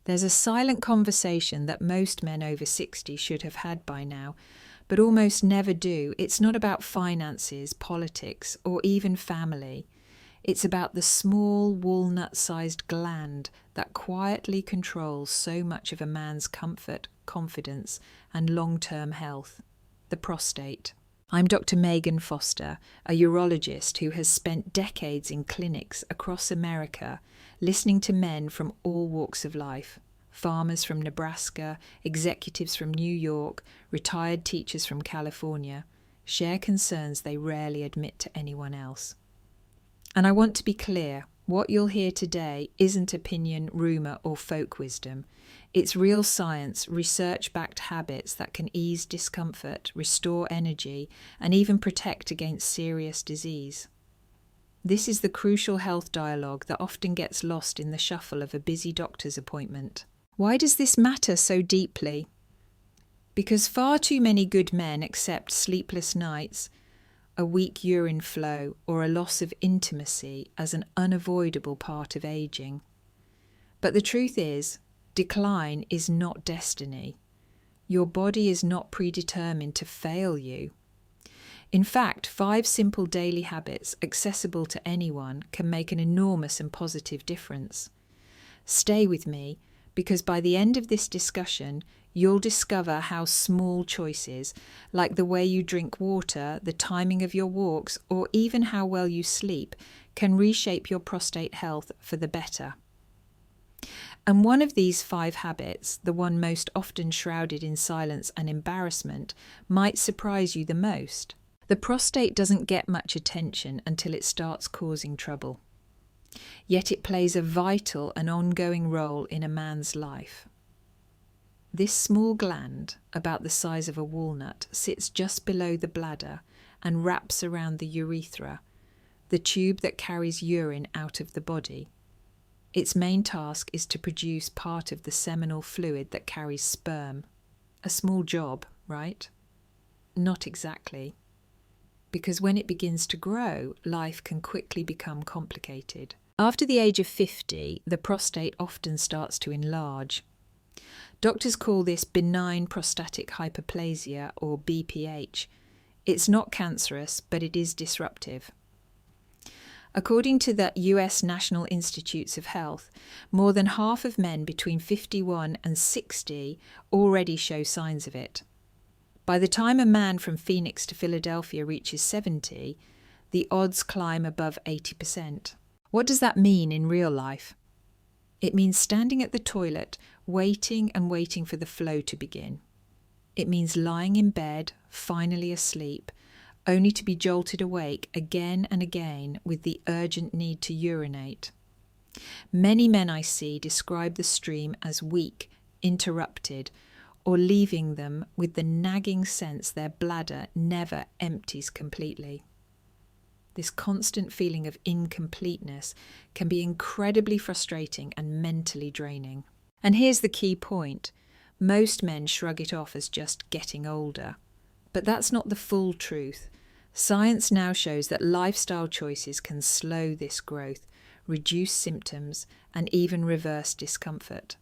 There's a silent conversation that most men over 60 should have had by now, but almost never do. It's not about finances, politics, or even family. It's about the small walnut-sized gland that quietly controls so much of a man's comfort, confidence, and long-term health, the prostate. I'm Dr. Megan Foster, a urologist who has spent decades in clinics across America, listening to men from all walks of life. Farmers from Nebraska, executives from New York, retired teachers from California, share concerns they rarely admit to anyone else. And I want to be clear, what you'll hear today isn't opinion, rumour or folk wisdom. It's real science, research-backed habits that can ease discomfort, restore energy, and even protect against serious disease. This is the crucial health dialogue that often gets lost in the shuffle of a busy doctor's appointment. Why does this matter so deeply? Because far too many good men accept sleepless nights, a weak urine flow, or a loss of intimacy as an unavoidable part of aging. But the truth is, decline is not destiny. Your body is not predetermined to fail you. In fact, 5 simple daily habits accessible to anyone can make an enormous and positive difference. Stay with me, because by the end of this discussion, you'll discover how small choices, like the way you drink water, the timing of your walks, or even how well you sleep, can reshape your prostate health for the better. And one of these 5 habits, the one most often shrouded in silence and embarrassment, might surprise you the most. The prostate doesn't get much attention until it starts causing trouble. Yet it plays a vital and ongoing role in a man's life. This small gland, about the size of a walnut, sits just below the bladder and wraps around the urethra, the tube that carries urine out of the body. Its main task is to produce part of the seminal fluid that carries sperm. A small job, right? Not exactly. Because when it begins to grow, life can quickly become complicated. After the age of 50, the prostate often starts to enlarge. Doctors call this benign prostatic hyperplasia, or BPH. It's not cancerous, but it is disruptive. According to the US National Institutes of Health, more than half of men between 51 and 60 already show signs of it. By the time a man from Phoenix to Philadelphia reaches 70, the odds climb above 80%. What does that mean in real life? It means standing at the toilet, waiting and waiting for the flow to begin. It means lying in bed, finally asleep, only to be jolted awake again and again with the urgent need to urinate. Many men I see describe the stream as weak, interrupted, or leaving them with the nagging sense their bladder never empties completely. This constant feeling of incompleteness can be incredibly frustrating and mentally draining. And here's the key point. Most men shrug it off as just getting older. But that's not the full truth. Science now shows that lifestyle choices can slow this growth, reduce symptoms, and even reverse discomfort.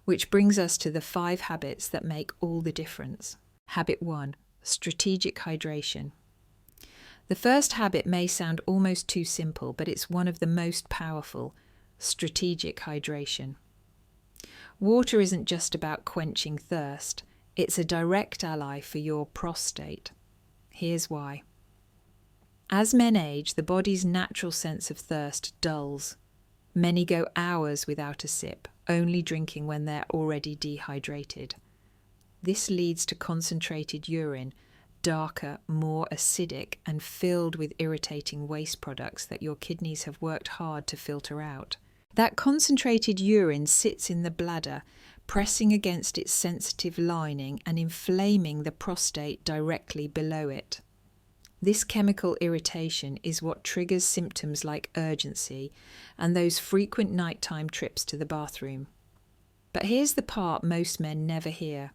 Which brings us to the 5 habits that make all the difference. Habit 1. Strategic hydration. The first habit may sound almost too simple, but it's one of the most powerful: strategic hydration. Water isn't just about quenching thirst, it's a direct ally for your prostate. Here's why. As men age, the body's natural sense of thirst dulls. Many go hours without a sip, only drinking when they're already dehydrated. This leads to concentrated urine, darker, more acidic, and filled with irritating waste products that your kidneys have worked hard to filter out. That concentrated urine sits in the bladder, pressing against its sensitive lining and inflaming the prostate directly below it. This chemical irritation is what triggers symptoms like urgency and those frequent nighttime trips to the bathroom. But here's the part most men never hear.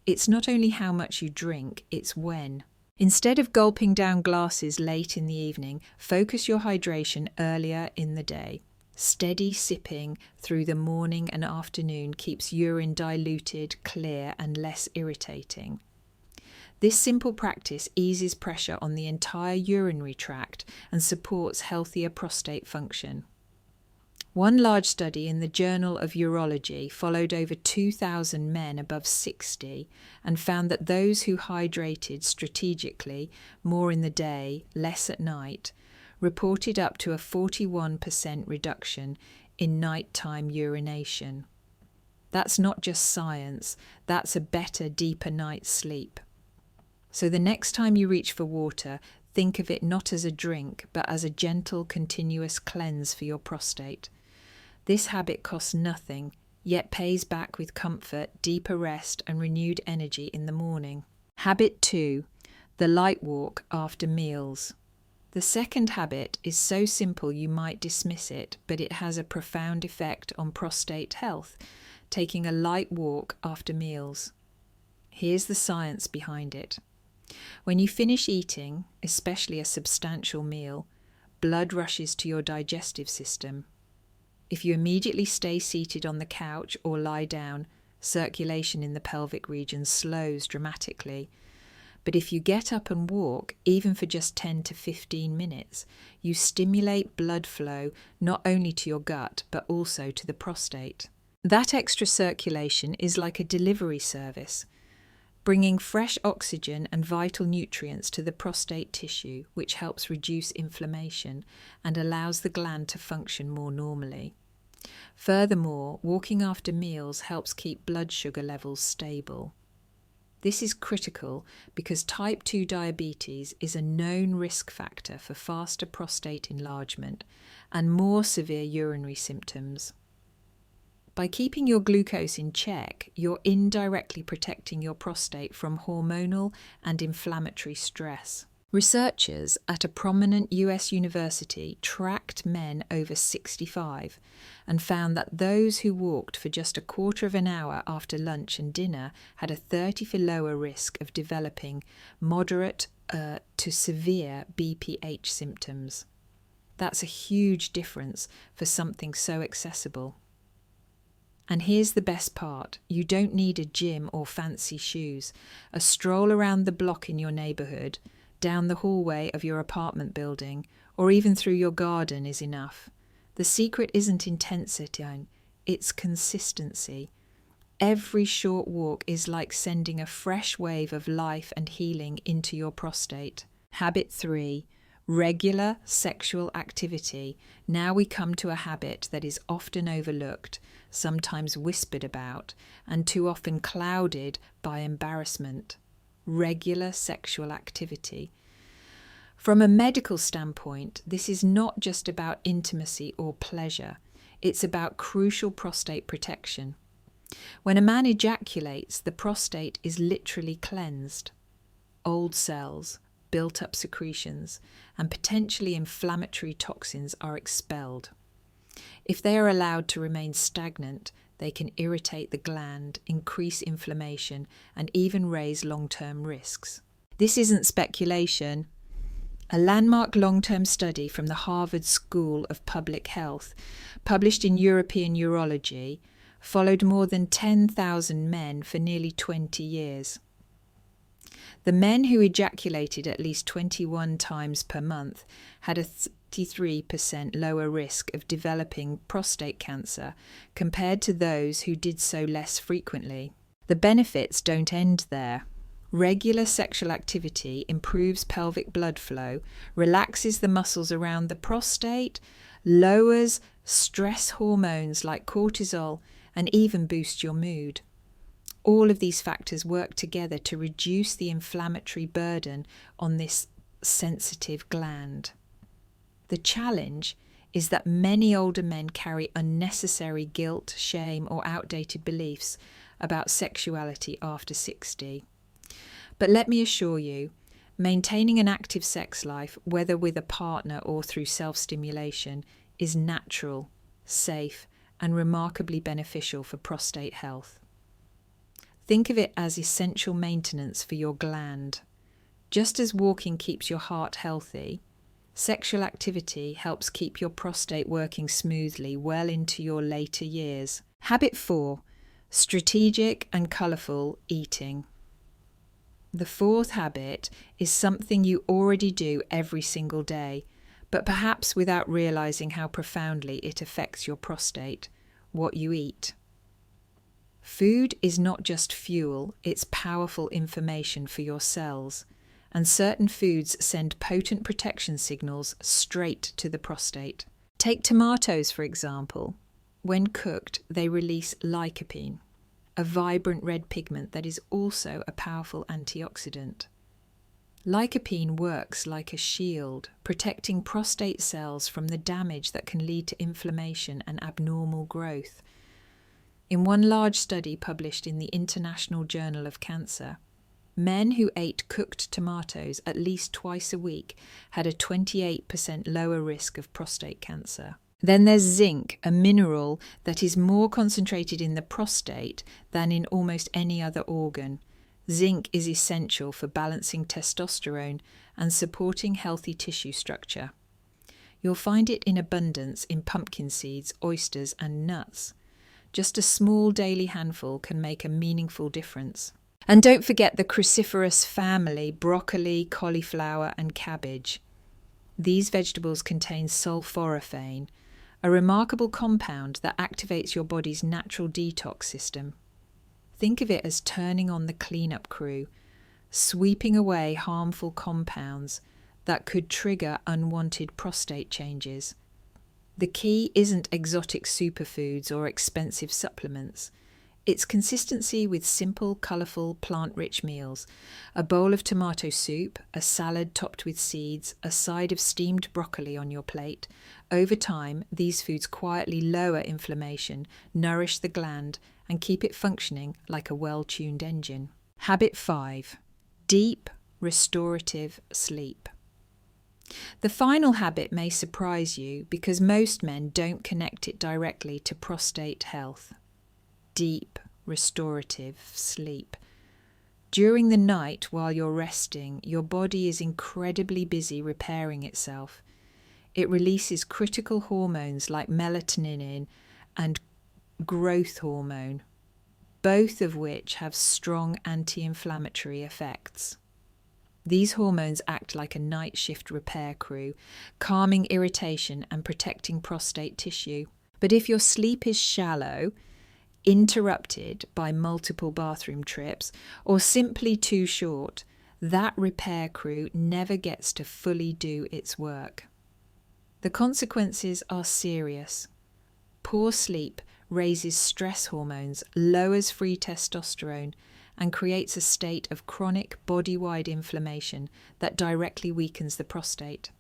It's not only how much you drink, it's when. Instead of gulping down glasses late in the evening, focus your hydration earlier in the day. Steady sipping through the morning and afternoon keeps urine diluted, clear, and less irritating. This simple practice eases pressure on the entire urinary tract and supports healthier prostate function. One large study in the Journal of Urology followed over 2,000 men above 60 and found that those who hydrated strategically, more in the day, less at night, reported up to a 41% reduction in nighttime urination. That's not just science, that's a better, deeper night's sleep. So the next time you reach for water, think of it not as a drink, but as a gentle, continuous cleanse for your prostate. This habit costs nothing, yet pays back with comfort, deeper rest, and renewed energy in the morning. Habit 2. The light walk after meals. The second habit is so simple you might dismiss it, but it has a profound effect on prostate health, taking a light walk after meals. Here's the science behind it. When you finish eating, especially a substantial meal, blood rushes to your digestive system. If you immediately stay seated on the couch or lie down, circulation in the pelvic region slows dramatically. But if you get up and walk, even for just 10 to 15 minutes, you stimulate blood flow not only to your gut, but also to the prostate. That extra circulation is like a delivery service, bringing fresh oxygen and vital nutrients to the prostate tissue, which helps reduce inflammation and allows the gland to function more normally. Furthermore, walking after meals helps keep blood sugar levels stable. This is critical because type 2 diabetes is a known risk factor for faster prostate enlargement and more severe urinary symptoms. By keeping your glucose in check, you're indirectly protecting your prostate from hormonal and inflammatory stress. Researchers at a prominent US university tracked men over 65 and found that those who walked for just a quarter of an hour after lunch and dinner had a 30% lower risk of developing moderate to severe BPH symptoms. That's a huge difference for something so accessible. And here's the best part. You don't need a gym or fancy shoes. A stroll around the block in your neighbourhood, down the hallway of your apartment building, or even through your garden is enough. The secret isn't intensity, it's consistency. Every short walk is like sending a fresh wave of life and healing into your prostate. Habit 3. Regular sexual activity. Now we come to a habit that is often overlooked, sometimes whispered about, and too often clouded by embarrassment. Regular sexual activity. From a medical standpoint, this is not just about intimacy or pleasure. It's about crucial prostate protection. When a man ejaculates, the prostate is literally cleansed. Old cells, built-up secretions, and potentially inflammatory toxins are expelled. If they are allowed to remain stagnant, they can irritate the gland, increase inflammation, and even raise long-term risks. This isn't speculation. A landmark long-term study from the Harvard School of Public Health, published in European Urology, followed more than 10,000 men for nearly 20 years. The men who ejaculated at least 21 times per month had a 33% lower risk of developing prostate cancer compared to those who did so less frequently. The benefits don't end there. Regular sexual activity improves pelvic blood flow, relaxes the muscles around the prostate, lowers stress hormones like cortisol, and even boosts your mood. All of these factors work together to reduce the inflammatory burden on this sensitive gland. The challenge is that many older men carry unnecessary guilt, shame, or outdated beliefs about sexuality after 60. But let me assure you, maintaining an active sex life, whether with a partner or through self-stimulation, is natural, safe, and remarkably beneficial for prostate health. Think of it as essential maintenance for your gland. Just as walking keeps your heart healthy, Sexual activity helps keep your prostate working smoothly well into your later years. Habit 4. Strategic and colourful eating. The fourth habit is something you already do every single day, but perhaps without realising how profoundly it affects your prostate: what you eat. Food is not just fuel, it's powerful information for your cells, and certain foods send potent protection signals straight to the prostate. Take tomatoes, for example. When cooked, they release lycopene, a vibrant red pigment that is also a powerful antioxidant. Lycopene works like a shield, protecting prostate cells from the damage that can lead to inflammation and abnormal growth. In one large study published in the International Journal of Cancer, men who ate cooked tomatoes at least twice a week had a 28% lower risk of prostate cancer. Then there's zinc, a mineral that is more concentrated in the prostate than in almost any other organ. Zinc is essential for balancing testosterone and supporting healthy tissue structure. You'll find it in abundance in pumpkin seeds, oysters, and nuts. Just a small daily handful can make a meaningful difference. And don't forget the cruciferous family: broccoli, cauliflower, and cabbage. These vegetables contain sulforaphane, a remarkable compound that activates your body's natural detox system. Think of it as turning on the cleanup crew, sweeping away harmful compounds that could trigger unwanted prostate changes. The key isn't exotic superfoods or expensive supplements. It's consistency with simple, colourful, plant-rich meals. A bowl of tomato soup, a salad topped with seeds, a side of steamed broccoli on your plate. Over time, these foods quietly lower inflammation, nourish the gland, and keep it functioning like a well-tuned engine. Habit 5. Deep, restorative sleep. The final habit may surprise you because most men don't connect it directly to prostate health. Deep, restorative sleep. During the night while you're resting, your body is incredibly busy repairing itself. It releases critical hormones like melatonin and growth hormone, both of which have strong anti-inflammatory effects. These hormones act like a night shift repair crew, calming irritation and protecting prostate tissue. But if your sleep is shallow, interrupted by multiple bathroom trips, or simply too short, that repair crew never gets to fully do its work. The consequences are serious. Poor sleep raises stress hormones, lowers free testosterone, and creates a state of chronic body-wide inflammation that directly weakens the prostate.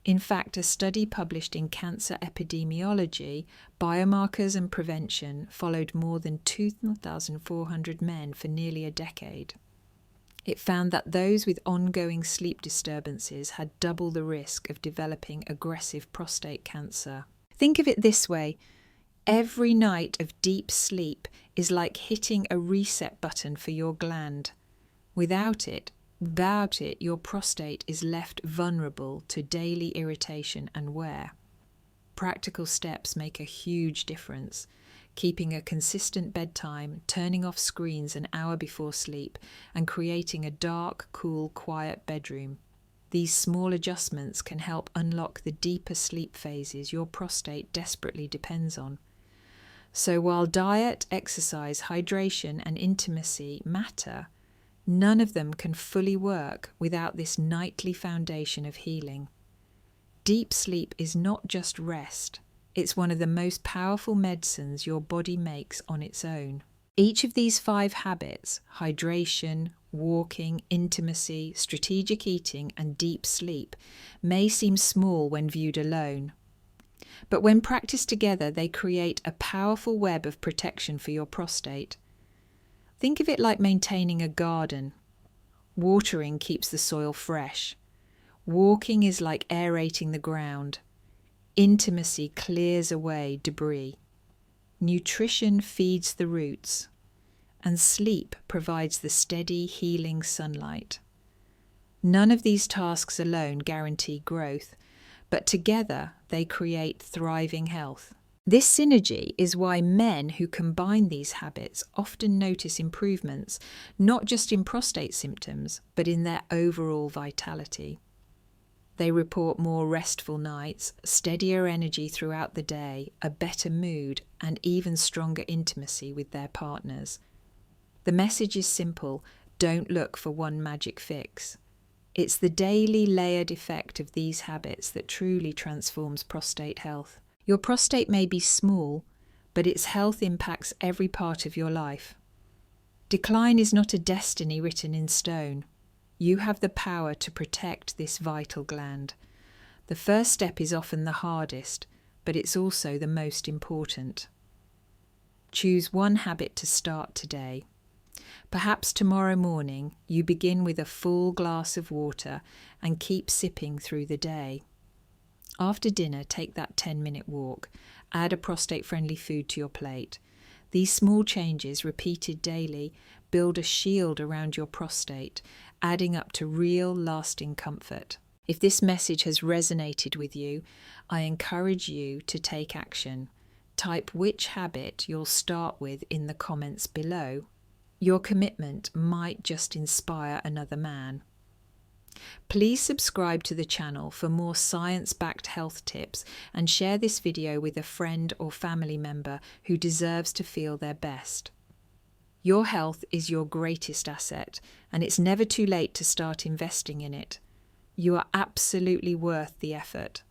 In fact, a study published in Cancer Epidemiology, Biomarkers and Prevention followed more than 2,400 men for nearly a decade. It found that those with ongoing sleep disturbances had double the risk of developing aggressive prostate cancer. Think of it this way: every night of deep sleep is like hitting a reset button for your gland. Without it, your prostate is left vulnerable to daily irritation and wear. Practical steps make a huge difference. Keeping a consistent bedtime, turning off screens an hour before sleep, and creating a dark, cool, quiet bedroom. These small adjustments can help unlock the deeper sleep phases your prostate desperately depends on. So while diet, exercise, hydration, and intimacy matter, none of them can fully work without this nightly foundation of healing. Deep sleep is not just rest. It's one of the most powerful medicines your body makes on its own. Each of these 5 habits, hydration, walking, intimacy, strategic eating, and deep sleep, may seem small when viewed alone. But when practiced together, they create a powerful web of protection for your prostate. Think of it like maintaining a garden. Watering keeps the soil fresh. Walking is like aerating the ground. Intimacy clears away debris. Nutrition feeds the roots. And sleep provides the steady, healing sunlight. None of these tasks alone guarantee growth, but together they create thriving health. This synergy is why men who combine these habits often notice improvements, not just in prostate symptoms, but in their overall vitality. They report more restful nights, steadier energy throughout the day, a better mood, and even stronger intimacy with their partners. The message is simple: don't look for one magic fix. It's the daily layered effect of these habits that truly transforms prostate health. Your prostate may be small, but its health impacts every part of your life. Decline is not a destiny written in stone. You have the power to protect this vital gland. The first step is often the hardest, but it's also the most important. Choose one habit to start today. Perhaps tomorrow morning you begin with a full glass of water and keep sipping through the day. After dinner, take that 10-minute walk. Add a prostate-friendly food to your plate. These small changes, repeated daily, build a shield around your prostate, adding up to real, lasting comfort. If this message has resonated with you, I encourage you to take action. Type which habit you'll start with in the comments below. Your commitment might just inspire another man. Please subscribe to the channel for more science-backed health tips and share this video with a friend or family member who deserves to feel their best. Your health is your greatest asset, and it's never too late to start investing in it. You are absolutely worth the effort.